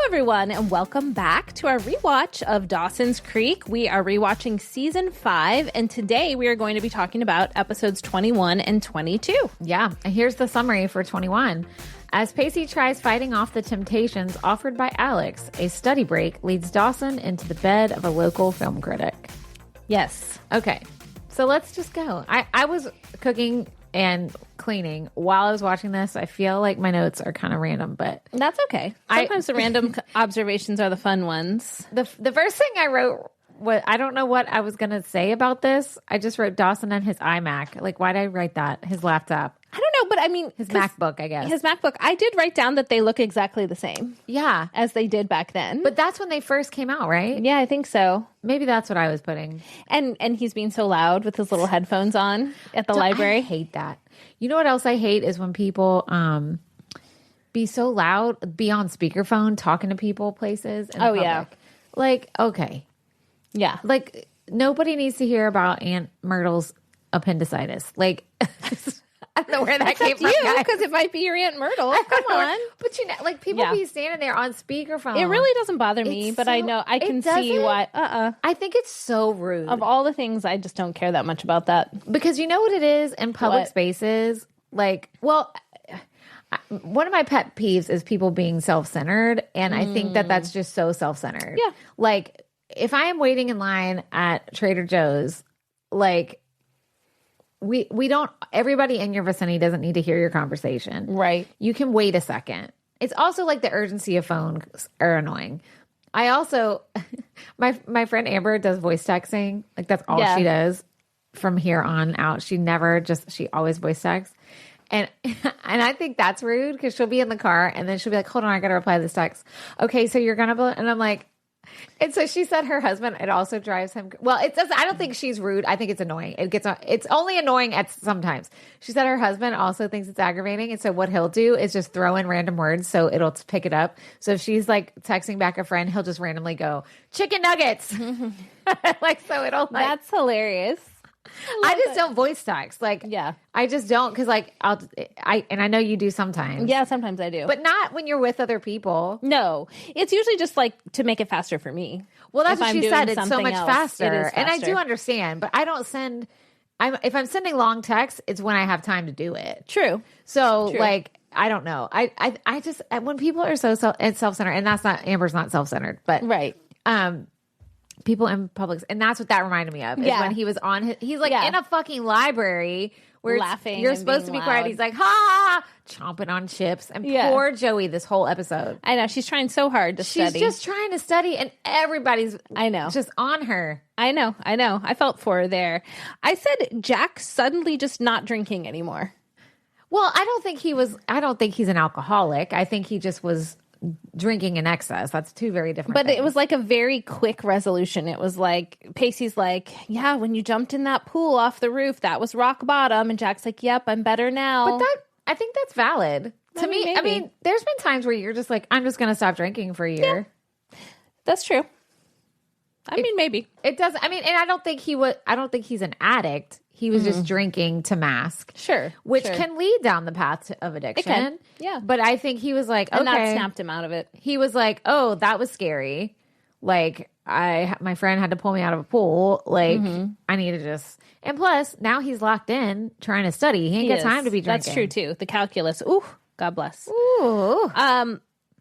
everyone, and welcome back to our rewatch of Dawson's Creek. We are rewatching season 5, and today we are going to be talking about episodes 21 and 22. Yeah, here's the summary for 21. As Pacey tries fighting off the temptations offered by Alex, a study break leads Dawson into the bed of a local film critic. Yes. Okay, so let's just go. I was cooking and cleaning while I was watching this. I feel like my notes are kind of random, but That's okay. Sometimes the random observations are the fun ones. the first thing I wrote, I don't know what I was going to say about this. I just wrote Dawson and his iMac. Like, why did I write that? His laptop. I don't know, but I mean... His MacBook, I guess. His MacBook. I did write down that they look exactly the same. Yeah. As they did back then. But that's when they first came out, right? Yeah, I think so. Maybe that's what I was putting. And he's being so loud with his little headphones on at the library. I hate that. You know what else I hate is when people be so loud, be on speakerphone talking to people places. In public. Yeah. Like, okay. Yeah. Like, nobody needs to hear about Aunt Myrtle's appendicitis. Like, I don't know where that came from. Because it might be your Aunt Myrtle. Come on. But you know, like, people be standing there on speakerphone. It really doesn't bother me, but I know I can see why. I think it's so rude. Of all the things, I just don't care that much about that. Because you know what it is in public spaces? Like, well, one of my pet peeves is people being self-centered. And I think that that's just so self-centered. Yeah. Like, if I am waiting in line at Trader Joe's, like, we don't, everybody in your vicinity doesn't need to hear your conversation. Right. You can wait a second. It's also like the urgency of phones are annoying. I also, my friend Amber does voice texting. Like, that's all she does from here on out. She always voice texts. And I think that's rude because she'll be in the car and then she'll be like, hold on, I got to reply to this text. Okay, so you're going to, and I'm like, and so she said her husband, it also drives him. Well, it does. I don't think she's rude. I think it's annoying. It's only annoying at sometimes. She said her husband also thinks it's aggravating. And so what he'll do is just throw in random words so it'll pick it up. So if she's like texting back a friend, he'll just randomly go, chicken nuggets. Like, so it'll like. That's hilarious. I just don't voice text. Like, yeah, I just don't because like and I know you do sometimes. Yeah, sometimes I do, but not when you're with other people. No, it's usually just like to make it faster for me. Well, that's what she said. It's so much faster. It is faster, and I do understand. But I don't send. If I'm sending long texts, it's when I have time to do it. True. So like, I don't know. I just when people are so self-centered, and that's not Amber's not self-centered, but right. People in public, and that's what that reminded me of. Is when he was on he's like in a fucking library where laughing. You're supposed to be quiet. He's like, ha, chomping on chips. And poor Joey, this whole episode. I know she's trying so hard to study. She's just trying to study, and everybody's just on her. I know. I felt for her there. I said Jack suddenly just not drinking anymore. Well, I don't think he's an alcoholic. I think he just was drinking in excess. That's two very different things. It was like a very quick resolution. It was like Pacey's like, yeah, when you jumped in that pool off the roof, that was rock bottom. And Jack's like, yep, I'm better now. But I think that's valid. To me, maybe. I mean, there's been times where you're just like, I'm just going to stop drinking for a year. Yeah, that's true. I mean, maybe. It does. I mean, and I don't think he's an addict. He was just drinking to mask. Sure. Which can lead down the path of addiction. It can. Yeah. But I think he was like, okay. And that snapped him out of it. He was like, oh, that was scary. Like, my friend had to pull me out of a pool. Like, I need to just. And plus, now he's locked in trying to study. He ain't got time to be drinking. That's true, too. The calculus. Ooh, God bless. Ooh.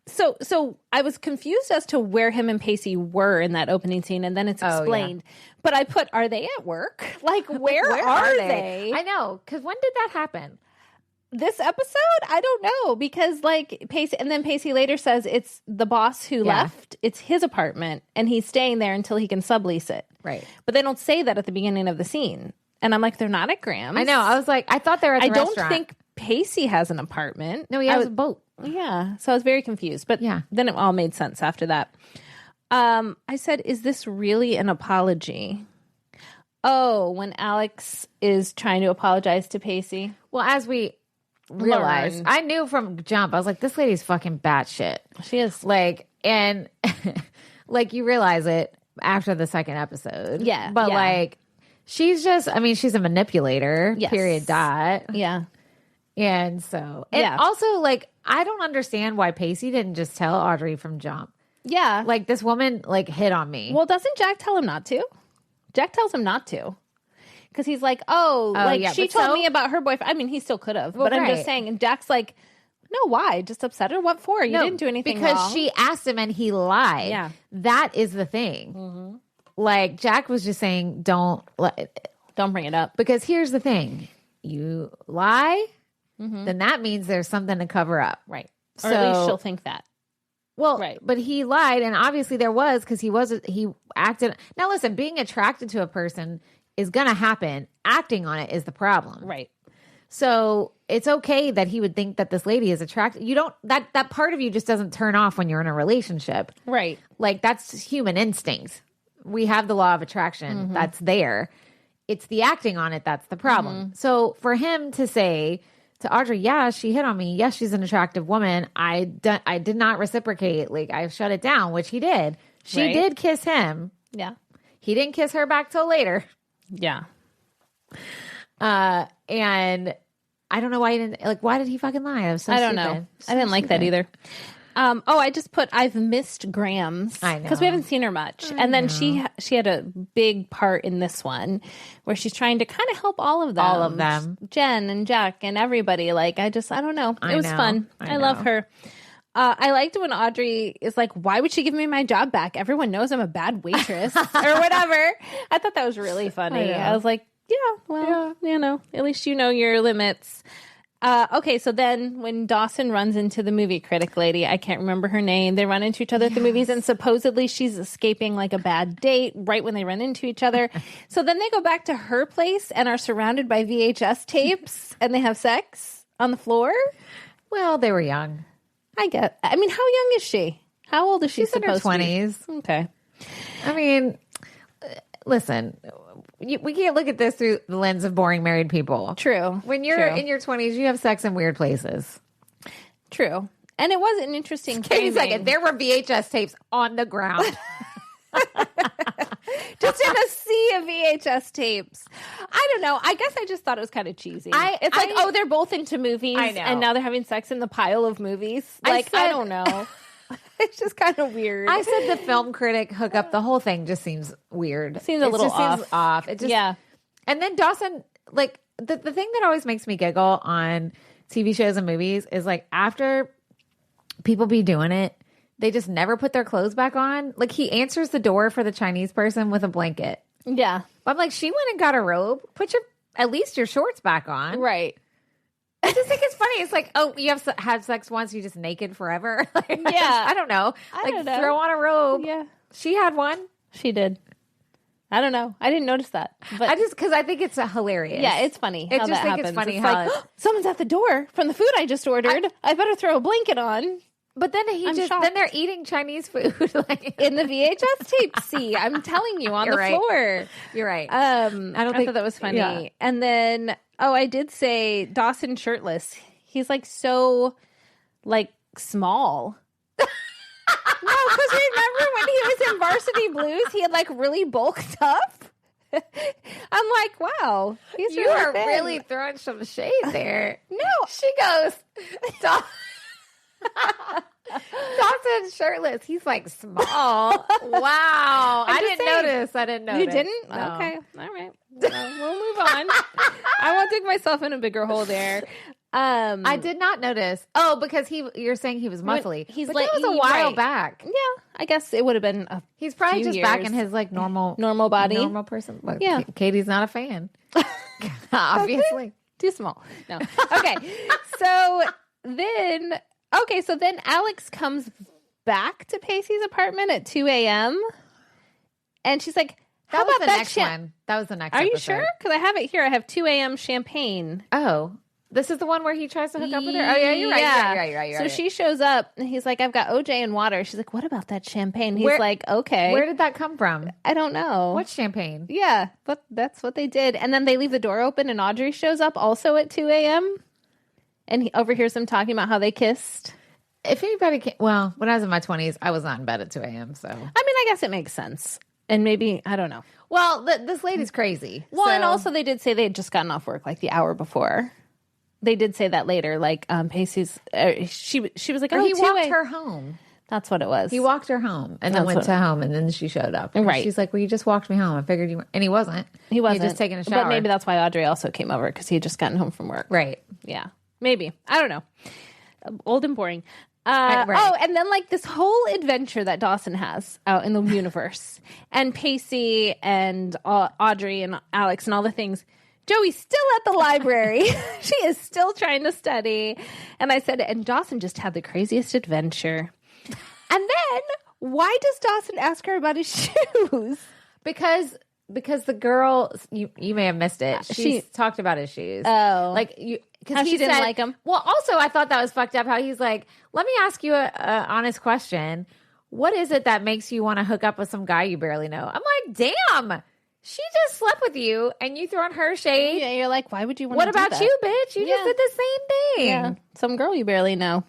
So I was confused as to where him and Pacey were in that opening scene, and then it's explained. Yeah. But I put, are they at work? Like, where are they? I know, because when did that happen? This episode? I don't know, because like Pacey later says it's the boss who left. It's his apartment, and he's staying there until he can sublease it. Right. But they don't say that at the beginning of the scene. And I'm like, they're not at Graham's. I know. I was like, I thought they were at the restaurant. I don't think Pacey has an apartment. No, he has a boat. Yeah. So I was very confused. But then it all made sense after that. I said, is this really an apology? Oh, when Alex is trying to apologize to Pacey. Well, as we realized, I knew from jump, I was like, this lady's fucking batshit. She is. Like, and like you realize it after the second episode. Yeah. But like, she's just, I mean, she's a manipulator, period, dot. Yeah. And so, and also, like, I don't understand why Pacey didn't just tell Audrey from jump. Yeah. Like, this woman, like, hit on me. Well, doesn't Jack tell him not to? Jack tells him not to. Because he's like, she told me about her boyfriend. I mean, he still could have. But I'm just saying. And Jack's like, no, why? Just upset her? What for? You didn't do anything because wrong. She asked him and he lied. Yeah. That is the thing. Mm-hmm. Like, Jack was just saying, don't bring it up. Because here's the thing. You lie, then that means there's something to cover up. Right. Or at least she'll think that. Well, right. But he lied, and obviously there was, because he acted. Now, listen, being attracted to a person is going to happen. Acting on it is the problem. Right. So it's okay that he would think that this lady is attracted. You don't, that part of you just doesn't turn off when you're in a relationship. Right. Like, that's human instinct. We have the law of attraction. That's there. It's the acting on it that's the problem. So for him to say to Audrey, yeah, she hit on me. Yes, she's an attractive woman. I did not reciprocate. Like, I shut it down, which he did. She did kiss him. Yeah. He didn't kiss her back till later. Yeah. And I don't know why he didn't. Like, why did he fucking lie? That was so I don't stupid. know. I didn't like that either. I just put I've missed Grams. I know. Because we haven't seen her much. And then she had a big part in this one where she's trying to kind of help all of them. All of them. Jen and Jack and everybody. Like, I don't know. It was fun. I love her. I liked when Audrey is like, why would she give me my job back? Everyone knows I'm a bad waitress or whatever. I thought that was really funny. I was like, you know, at least you know your limits. Okay, so then when Dawson runs into the movie critic lady, I can't remember her name, they run into each other at the movies, and supposedly she's escaping like a bad date right when they run into each other. So then they go back to her place and are surrounded by VHS tapes, and they have sex on the floor. Well, they were young. I mean, how young is she? How old is she supposed to be? She's in her 20s. Okay. I mean, listen, we can't look at this through the lens of boring married people. True. When you're in your 20s, you have sex in weird places. True. And it was an interesting Wait a second. There were VHS tapes on the ground. Just in a sea of VHS tapes. I don't know. I guess I just thought it was kind of cheesy. It's like, they're both into movies. I know. And now they're having sex in the pile of movies. Like, I don't know. It's just kind of weird. I said the film critic hookup, the whole thing just seems weird. Seems a little off. Seems off. It just, And then Dawson, like, the thing that always makes me giggle on TV shows and movies is, like, after people be doing it, they just never put their clothes back on. Like, he answers the door for the Chinese person with a blanket. Yeah. But I'm like, she went and got a robe. Put at least your shorts back on. Right. I just think it's funny. It's like, oh, you have had sex once, you're just naked forever. Like, yeah. I don't know. I don't know. Throw on a robe. Yeah. She had one. She did. I don't know. I didn't notice that. But because I think it's hilarious. Yeah, it's funny. I just think it's funny how like, someone's at the door from the food I just ordered. I better throw a blanket on. But then then they're eating Chinese food like in the VHS tape. See, I'm telling you, on the floor. You're right. I thought that was funny. Yeah. And then, I did say Dawson shirtless. He's like so, like, small. No, because remember when he was in Varsity Blues, he had like really bulked up. I'm like, wow, he's you are thin. Really throwing some shade there. No, she goes. Dawson shirtless. He's like small. Wow. I didn't notice. You didn't? No. Okay. All right. Well, we'll move on. I won't dig myself in a bigger hole there. I did not notice. Oh, because you're saying he was muscly. But that was a while back. Yeah. I guess it would have been he's probably few just years. back in his like normal body. Normal person. Look, yeah. Katie's not a fan. Obviously. Too small. No. Okay. So then Alex comes back to Pacey's apartment at 2 a.m. And she's like, how about that next one? That was the next Are episode. you sure? Because I have it here. I have 2 a.m. champagne. Oh, this is the one where he tries to hook up with her? Oh, yeah, you're right. Yeah. You're right. So she shows up and he's like, I've got OJ and water. She's like, what about that champagne? He's like, okay. Where did that come from? I don't know. What champagne? Yeah, but that's what they did. And then they leave the door open and Audrey shows up also at 2 a.m. And he overhears them talking about how they kissed. If anybody can, well, when I was in my 20s, I was not in bed at 2 a.m. So, I mean, I guess it makes sense. And maybe, I don't know. Well, this lady's crazy. Well, and also they did say they had just gotten off work like the hour before. they did say that later. Like Pacey's, she was like, or oh, he walked her home. That's what it was. He walked her home and then went to home, and then she showed up. And right. She's like, well, you just walked me home. I figured you were. And he wasn't. He wasn't. He had just taken a shower. But maybe that's why Audrey also came over, because he had just gotten home from work. Right. Yeah. Maybe. I don't know. Old and boring. Right. Oh, and then like this whole adventure that Dawson has out in the universe, and Pacey and Audrey and Alex and all the things. Joey's still at the library. She is still trying to study. And I said, and Dawson just had the craziest adventure. And then, why does Dawson ask her about his shoes? Because the girl, you may have missed it. She talked about his shoes. Oh, like you, because he didn't like them. Well, also I thought that was fucked up. How he's like, let me ask you a honest question. What is it that makes you want to hook up with some guy you barely know? I'm like, damn. She just slept with you, and you throwing her shade. Yeah, you're like, why would you want to do What about that? you, bitch? You just did the same thing. Yeah, some girl you barely know.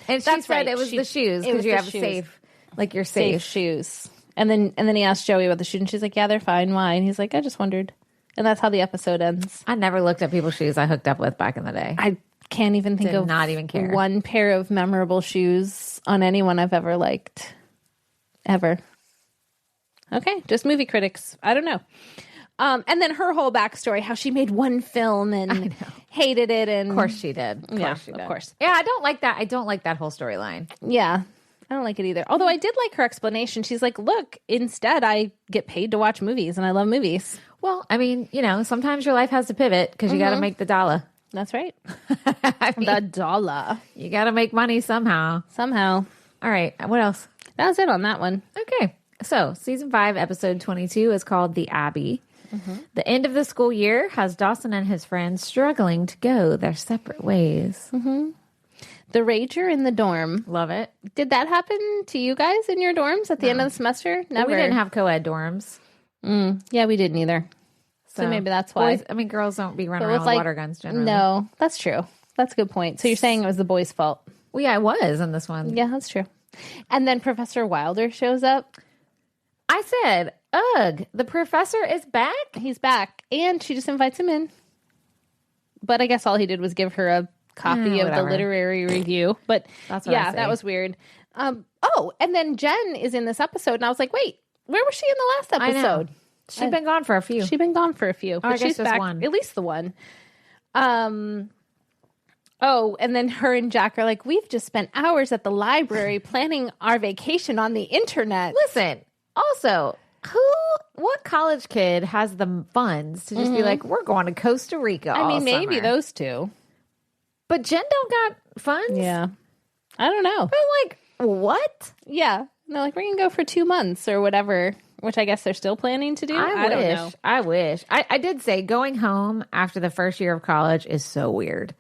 And she said it was the shoes because you have safe, like your safe shoes. And then he asked Joey about the shoes, and she's like, yeah, they're fine. Why? And he's like, I just wondered. And that's how the episode ends. I never looked at people's shoes I hooked up with back in the day. I can't even think of not even care. One pair of memorable shoes on anyone I've ever liked. Ever. Okay, just movie critics. I don't know. And then her whole backstory, how she made one film and hated it. And of course she did. Of course. Yeah, I don't like that. I don't like that whole storyline. Yeah, I don't like it either. Although I did like her explanation. She's like, look, instead I get paid to watch movies, and I love movies. Well, I mean, sometimes your life has to pivot because you got to make the dollar. That's right. The dollar. You got to make money somehow. Somehow. All right. What else? That was it on that one. Okay. So season 5, episode 22 is called The Abbey. The end of the school year has Dawson and his friends struggling to go their separate ways. The Rager in the dorm. Love it. Did that happen to you guys in your dorms at the end of the semester? Never. We didn't have co-ed dorms. Yeah, we didn't either. So maybe that's why. Boys, girls don't be running around with water guns generally. No, that's true. That's a good point. So you're saying it was the boys' fault? Well, yeah, it was in this one. Yeah, that's true. And then Professor Wilder shows up. I said, ugh, the professor is back? He's back. And she just invites him in. But I guess all he did was give her a copy of the literary review. But that was weird. And then Jen is in this episode. And I was like, wait, where was she in the last episode? She'd been gone for a few. She'd been gone for a few. But I guess she's back. One. At least the one. And then her and Jack are like, we've just spent hours at the library planning our vacation on the internet. Listen, also, what college kid has the funds to just be like, we're going to Costa Rica all maybe summer. those two. But Jen don't got funds? Yeah. I don't know. I'm like, what? Yeah. No, like, we're going to go for 2 months or whatever, which I guess they're still planning to do. I don't know. I wish. I did say going home after the first year of college is so weird.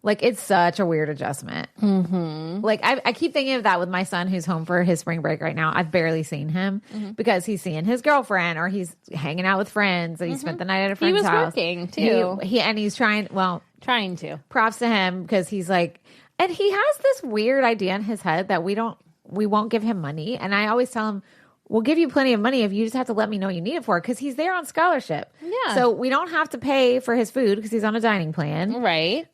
Like, it's such a weird adjustment. Like, I keep thinking of that with my son who's home for his spring break right now. I've barely seen him because he's seeing his girlfriend or he's hanging out with friends. And he spent the night at a friend's house. He was working, too. And he's trying to. Props to him because he's like, and he has this weird idea in his head that we won't give him money. And I always tell him, we'll give you plenty of money if you just have to let me know what you need it for, because he's there on scholarship. Yeah. So we don't have to pay for his food because he's on a dining plan. Right.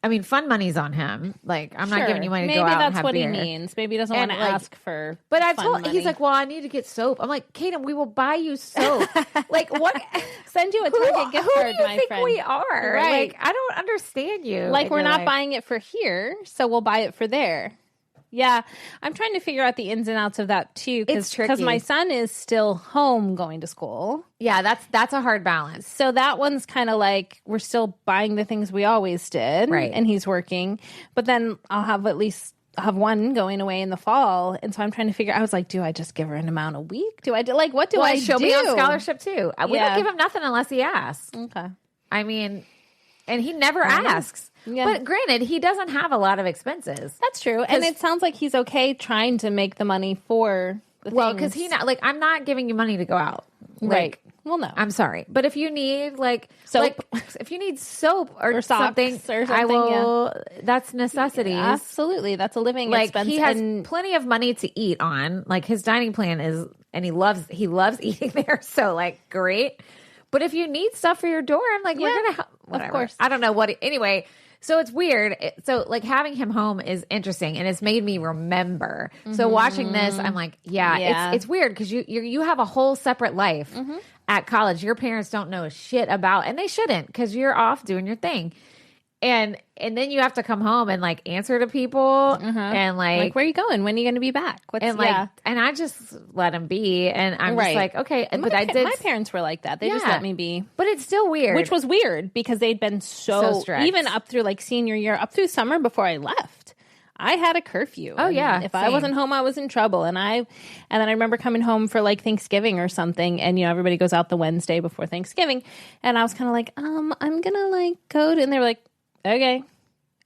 I mean, fun money's on him. Like, I'm not giving you money to go out and have beer. Maybe that's what he means. Maybe he doesn't want to ask for But I told money. He's like, well, I need to get soap. I'm like, Kaden, we will buy you soap. Like, what? Send you a Target gift card, my friend. Who do you think we are? Right. Like, I don't understand you. Like, we're not buying it for here, so we'll buy it for there. Yeah, I'm trying to figure out the ins and outs of that too, because my son is still home going to school. Yeah, that's a hard balance. So that one's kind of like we're still buying the things we always did, right? And he's working, but then I'll have one going away in the fall, and so I'm trying to figure. I was like, do I just give her an amount a week? Do I do like what do I do? She'll be on scholarship too. We don't give him nothing unless he asks. Okay, I mean, and he never asks. Yeah. But granted, he doesn't have a lot of expenses. That's true. And it sounds like he's okay trying to make the money for the things. Because I'm not giving you money to go out. Right. Well, no. I'm sorry. But if you need soap, if you need soap or something, I will. Yeah. That's necessities. Yeah, absolutely. That's a living expense. He has plenty of money to eat on. Like, his dining plan is, and he loves eating there. So, like, great. But if you need stuff for your dorm, like, we're going to help. Whatever. Of course. I don't know what. Anyway. So it's weird. So like having him home is interesting, and it's made me remember. So watching this, I'm like, it's weird because you have a whole separate life at college. Your parents don't know shit about, and they shouldn't, because you're off doing your thing. And then you have to come home and like answer to people and like where are you going? When are you going to be back? And I just let him be, and I'm just like, okay. But my parents were like that. They just let me be. But it's still weird, which was weird because they'd been so strict. Even up through like senior year, up through summer before I left. I had a curfew. Oh yeah. If I wasn't home, I was in trouble. And then I remember coming home for like Thanksgiving or something, and everybody goes out the Wednesday before Thanksgiving, and I was kind of like, I'm gonna like go to, and they were like, okay.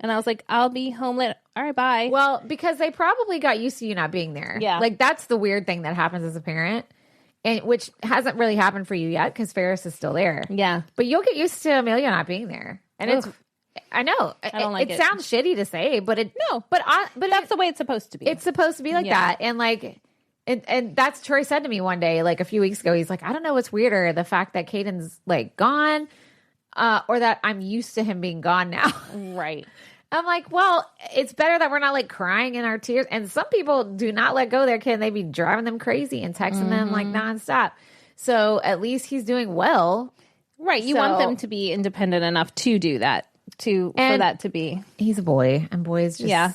And I was like, I'll be home later. All right, bye. Well, because they probably got used to you not being there. Yeah. Like, that's the weird thing that happens as a parent, and which hasn't really happened for you yet because Ferris is still there. Yeah. But you'll get used to Amelia not being there. And I know. I don't like it. It sounds shitty to say, but but that's the way it's supposed to be. It's supposed to be like that. And like, and that's Troy said to me one day, like a few weeks ago, he's like, I don't know what's weirder, the fact that Caden's like gone, or that I'm used to him being gone now. Right. I'm like, well, it's better that we're not like crying in our tears. And some people do not let go of their kid, and they be driving them crazy and texting them like nonstop. So at least he's doing well. Right. You want them to be independent enough to do that, for that to be. He's a boy, and boys just. Yeah.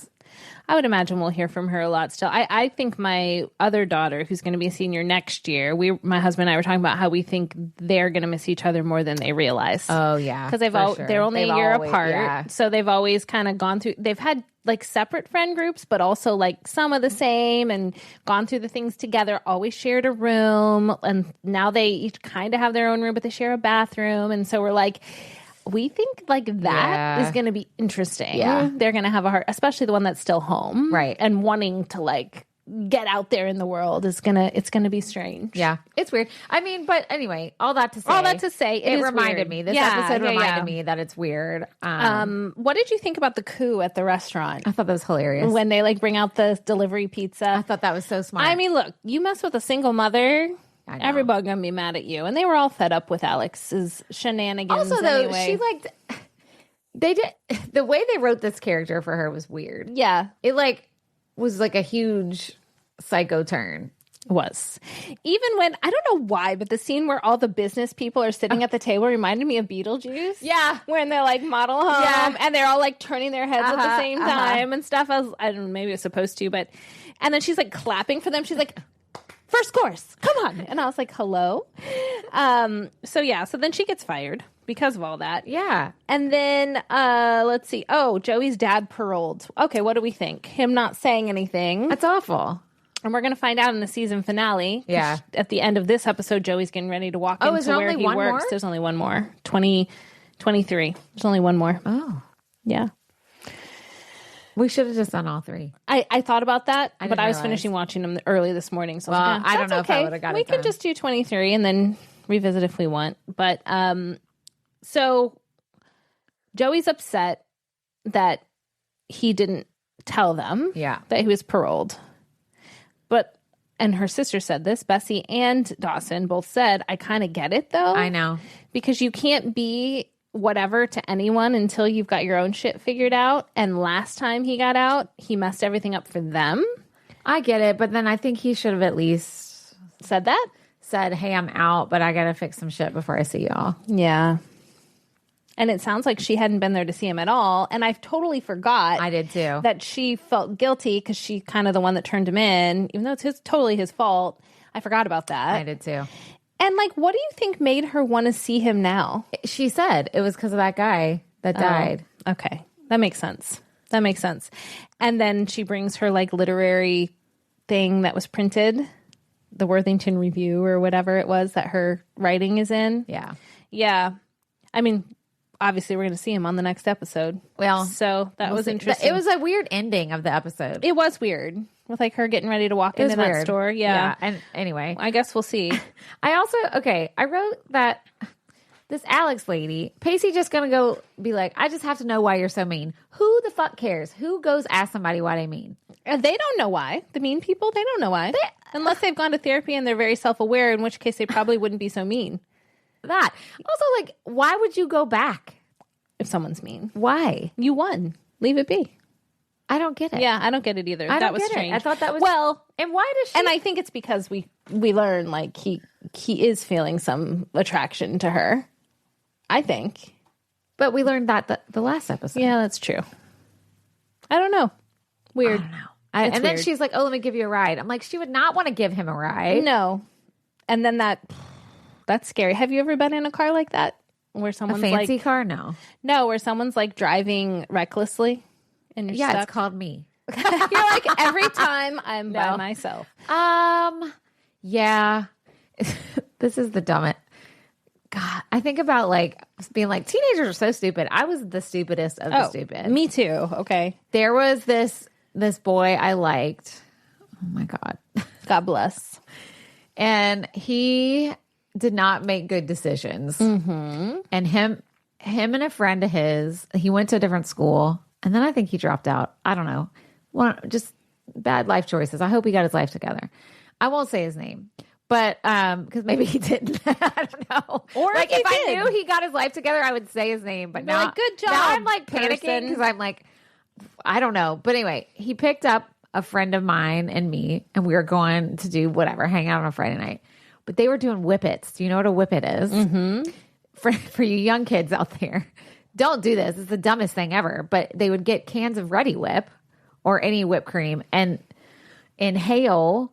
I would imagine we'll hear from her a lot still. I think my other daughter, who's going to be a senior next year, my husband and I were talking about how we think they're going to miss each other more than they realize. Oh, yeah. Because they're only a year apart. Yeah. So they've always kind of gone through, they've had like separate friend groups, but also like some of the same, and gone through the things together, always shared a room. And now they each kind of have their own room, but they share a bathroom. And so we're like, we think like that is going to be interesting. Yeah. They're going to have a hard, especially the one that's still home. Right. And wanting to like get out there in the world it's going to be strange. Yeah. It's weird. I mean, but anyway, all that to say, it reminded weird. me, this episode reminded me that it's weird. What did you think about the coup at the restaurant? I thought that was hilarious. When they like bring out the delivery pizza. I thought that was so smart. I mean, look, you mess with a single mother, everybody gonna be mad at you, and they were all fed up with Alex's shenanigans. Also, though, anyway. she they did the way they wrote this character for her was weird. Yeah, it like was like a huge psycho turn. Was even when I don't know why, but the scene where all the business people are sitting at the table reminded me of Beetlejuice. Yeah, when they're like model home and they're all like turning their heads at the same time and stuff. I don't know, maybe it was supposed to, but and then she's like clapping for them. She's like, first course, come on. And I was like, hello. So then she gets fired because of all that. Yeah. And then let's see. Oh, Joey's dad paroled. Okay, what do we think? Him not saying anything. That's awful. And we're going to find out in the season finale. Yeah. At the end of this episode, Joey's getting ready to walk into where he works. More? There's only one more. 23. There's only one more. Oh. Yeah. We should have just done all three. I thought about that, but I was finishing watching them early this morning. So I don't know if I would have got it We can just do 23 and then revisit if we want. But so Joey's upset that he didn't tell them that he was paroled. And her sister said this, Bessie and Dawson both said, I kind of get it though. I know. Because you can't be whatever to anyone until you've got your own shit figured out. And last time he got out, he messed everything up for them. I get it, but then I think he should have at least said that. Said, hey, I'm out, but I got to fix some shit before I see y'all. Yeah. And it sounds like she hadn't been there to see him at all. And I totally forgot. I did too. That she felt guilty because she kind of the one that turned him in, even though it's totally his fault. I forgot about that. I did too. And like, what do you think made her want to see him now? She said it was because of that guy that died. Okay. That makes sense. And then she brings her like literary thing that was printed, the Worthington Review or whatever it was that her writing is in. Yeah. Yeah. I mean, obviously we're going to see him on the next episode. Well, so that was interesting. It was a weird ending of the episode. It was weird with like her getting ready to walk into that store. Yeah. And anyway, I guess we'll see. I wrote that this Alex lady, Pacey just going to go be like, I just have to know why you're so mean. Who the fuck cares? Who goes ask somebody why they mean? They don't know why. The mean people, they don't know why. Unless they've gone to therapy and they're very self-aware, in which case they probably wouldn't be so mean. That. Also, like, why would you go back? if someone's mean. Why? You won. Leave it be. I don't get it. Yeah, I don't get it either. That was strange. I thought that was... Well, and why does she... And I think it's because we learn, like, he is feeling some attraction to her. I think. But we learned that the last episode. Yeah, that's true. I don't know. Weird. I don't know. And then she's like, oh, let me give you a ride. I'm like, she would not want to give him a ride. No. And then that's scary. Have you ever been in a car like that? Where someone's a fancy like, car? No. No, where someone's like driving recklessly and you're stuck. It's called me. You're like, every time I'm by myself. Yeah. This is the dumbest. God, I think about like being like, teenagers are so stupid. I was the stupidest of the stupid. Me too. Okay. There was this boy I liked. Oh my God. God bless. And he did not make good decisions. Mm-hmm. And him and a friend of his, he went to a different school. And then I think he dropped out. I don't know. Well, just bad life choices. I hope he got his life together. I won't say his name. But because maybe he didn't. I don't know. Or like if I knew he got his life together, I would say his name. But now, like, good job. Now I'm like panicking because I'm like, I don't know. But anyway, he picked up a friend of mine and me, and we were going to do whatever, hang out on a Friday night. But they were doing whippets. Do you know what a whippet is? Mm-hmm. For you young kids out there, don't do this. It's the dumbest thing ever. But they would get cans of Ready Whip or any whipped cream and inhale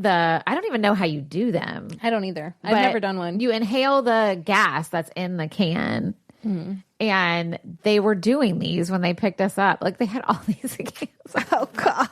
I don't even know how you do them. I don't either. I've never done one. You inhale the gas that's in the can. Mm-hmm. And they were doing these when they picked us up. Like they had all these cans. Oh God.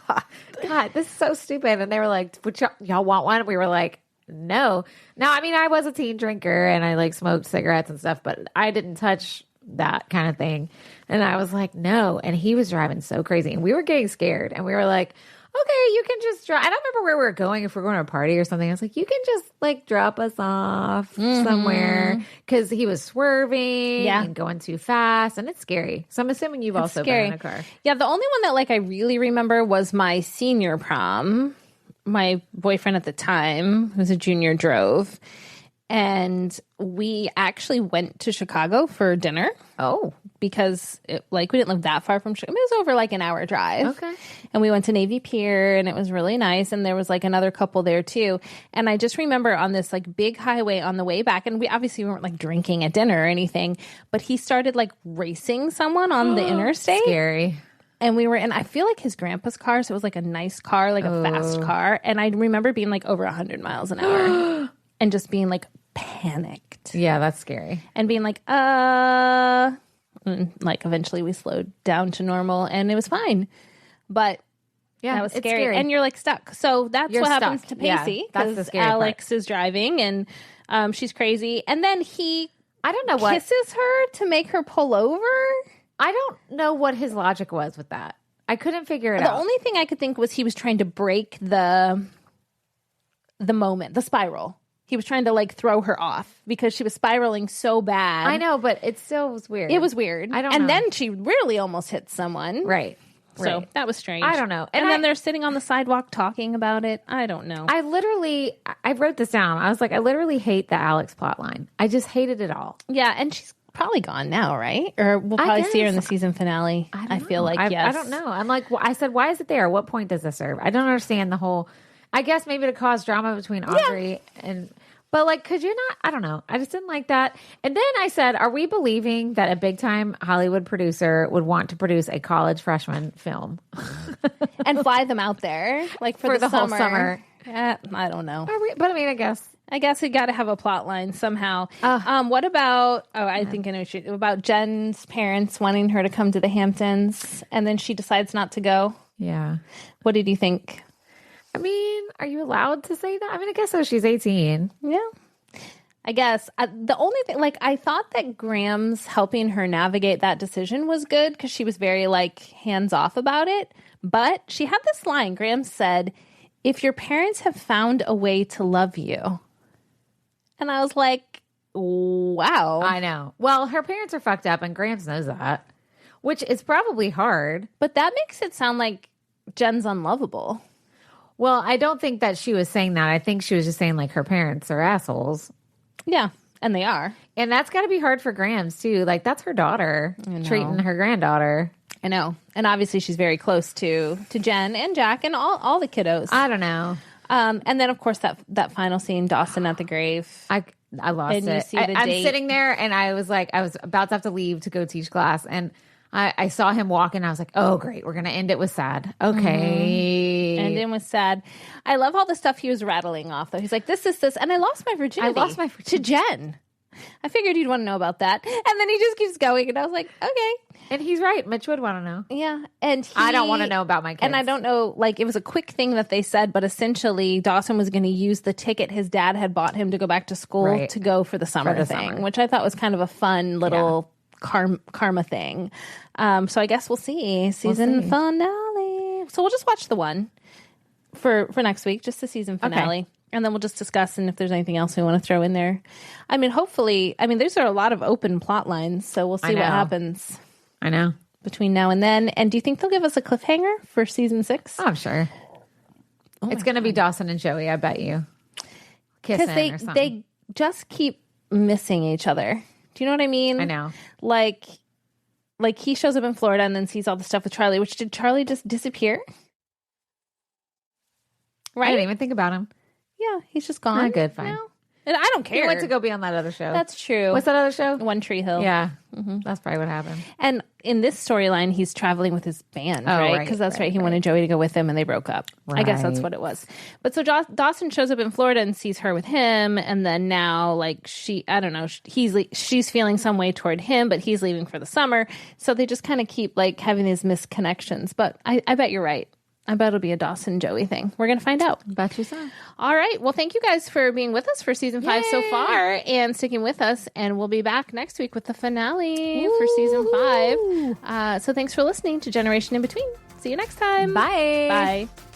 God, this is so stupid. And they were like, would y'all want one? We were like, no. Now, I mean, I was a teen drinker and I like smoked cigarettes and stuff, but I didn't touch that kind of thing. And I was like, no. And he was driving so crazy and we were getting scared and we were like, okay, you can just drive. I don't remember where we were going, if we're going to a party or something. I was like, you can just like drop us off somewhere because he was swerving and going too fast and it's scary. So I'm assuming you've also been in a car. Yeah, the only one that like I really remember was my senior prom. My boyfriend at the time, who was a junior, drove. And we actually went to Chicago for dinner. Oh. Because we didn't live that far from Chicago. It was over like an hour drive. Okay. And we went to Navy Pier and it was really nice. And there was like another couple there too. And I just remember on this like big highway on the way back, and we obviously weren't like drinking at dinner or anything, but he started like racing someone on the interstate. Scary. And we were in, I feel like his grandpa's car. So it was like a nice car, like a fast car. And I remember being like over 100 miles an hour and just being like panicked. Yeah, that's scary. And being like, and like eventually we slowed down to normal and it was fine. But yeah, that was scary. And you're like stuck. So that's what happens to Pacey because Alex is driving and she's crazy. And then he kisses her to make her pull over. I don't know what his logic was with that. I couldn't figure it out. The only thing I could think was he was trying to break the moment, the spiral. He was trying to like throw her off because she was spiraling so bad. I know, but it still was weird. It was weird. I don't know. And then she really almost hit someone. Right. So that was strange. I don't know. And then they're sitting on the sidewalk talking about it. I don't know. I wrote this down. I was like, I literally hate the Alex plotline. I just hated it all. Yeah. And she's probably gone now, right? Or we'll probably see her in the season finale. I feel like, yes. I don't know. I'm like, I said, why is it there? What point does this serve? I don't understand the whole, I guess maybe to cause drama between Audrey but like, could you not? I don't know. I just didn't like that. And then I said, are we believing that a big time Hollywood producer would want to produce a college freshman film and fly them out there like for the whole summer? I don't know. But I mean, I guess we got to have a plot line somehow. What about, I think I know about Jen's parents wanting her to come to the Hamptons and then she decides not to go. Yeah. What did you think? I mean, are you allowed to say that? I mean, I guess so. She's 18. Yeah. I guess. The only thing, like, I thought that Graham's helping her navigate that decision was good because she was very, like, hands-off about it. But she had this line. Graham said, if your parents have found a way to love you. And I was like, wow. I know. Well, her parents are fucked up and Graham knows that, which is probably hard. But that makes it sound like Jen's unlovable. Well, I don't think that she was saying that. I think she was just saying like her parents are assholes. Yeah, and they are. And that's got to be hard for Grams, too. Like, that's her daughter treating her granddaughter. I know. And obviously she's very close to Jen and Jack and all the kiddos. I don't know. And then, of course, that final scene, Dawson at the grave. I lost and it. You see the I'm date. sitting there, and I was about to have to leave to go teach class, and I saw him walk in. I was like, oh, great. We're going to end it with sad. Okay. End in with sad. I love all the stuff he was rattling off, though. He's like, this. And I lost my virginity. To Jen. I figured you'd want to know about that. And then he just keeps going. And I was like, okay. And he's right. Mitch would want to know. Yeah. And I don't want to know about my kids. And I don't know, like, it was a quick thing that they said, but essentially Dawson was going to use the ticket his dad had bought him to go back to school to go for the summer thing, which I thought was kind of a fun little karma thing. So I guess we'll see. Season finale. So we'll just watch the one for next week, just the season finale. Okay. And then we'll just discuss and if there's anything else we want to throw in there. I mean, hopefully, these are a lot of open plot lines, so we'll see what happens. I know. Between now and then. And do you think they'll give us a cliffhanger for season 6? Oh, I'm sure. It's going to be Dawson and Joey, I bet you. Kissing or something. They just keep missing each other. Do you know what I mean? I know. Like he shows up in Florida and then sees all the stuff with Charlie, which did Charlie just disappear? Right? I didn't even think about him. Yeah, he's just gone. Not good, fine. No. And I don't care. He went to go be on that other show. That's true. What's that other show? One Tree Hill. Yeah. Mm-hmm. That's probably what happened. And in this storyline, he's traveling with his band, right? Because that's right. He wanted Joey to go with him and they broke up. Right. I guess that's what it was. But so Dawson shows up in Florida and sees her with him. And then now, like, she's feeling some way toward him, but he's leaving for the summer. So they just kind of keep, like, having these misconnections. But I bet you're right. I bet it'll be a Dawson-Joey thing. We're going to find out. Bet you so. All right. Well, thank you guys for being with us for season 5 so far and sticking with us. And we'll be back next week with the finale for season 5. So thanks for listening to Generation In Between. See you next time. Bye. Bye.